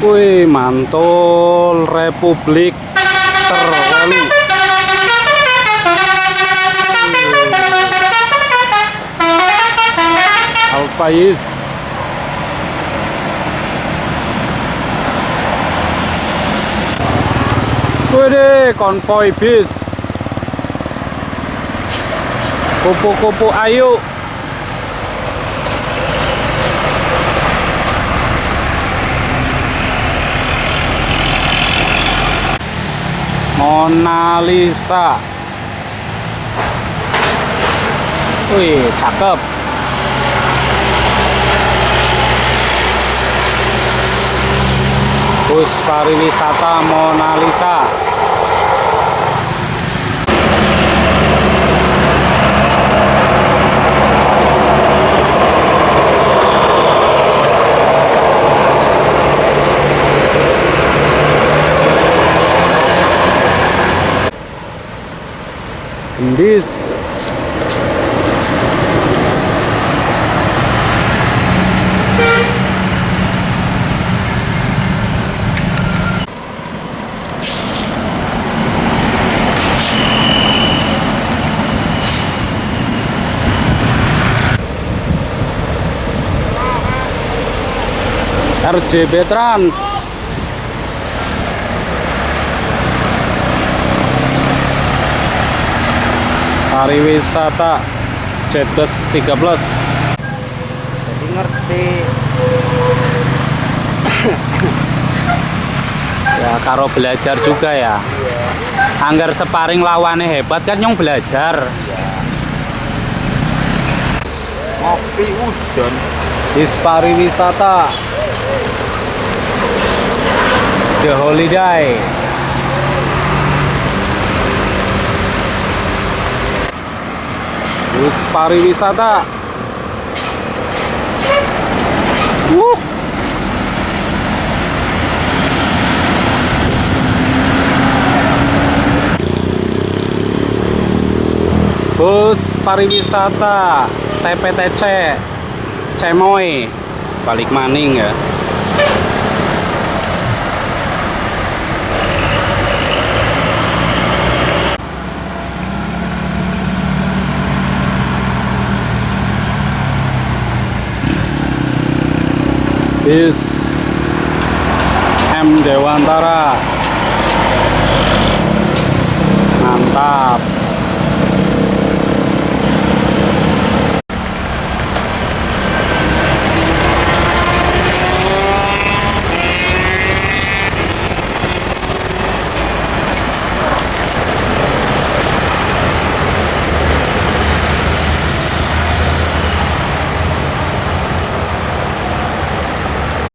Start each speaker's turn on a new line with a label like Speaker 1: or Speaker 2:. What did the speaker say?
Speaker 1: Wih, mantul Republik Terwalu. Alfaiz. Wih, konvoi bis. Kupu-kupu ayu. Mona Lisa. Wih, cakep. Bus pariwisata Mona Lisa. Gendis. RJB Trans. Pariwisata Jetbus 13.
Speaker 2: Jadi ngerti.
Speaker 1: Ya karo belajar juga ya. Angger separing lawannya hebat kan nyong belajar.
Speaker 2: Ngopi udon.
Speaker 1: Bis pariwisata The Holiday. Bus pariwisata. Bus pariwisata TPTC Cemoy balik maning ya. Bis M Dewantara. Mantap.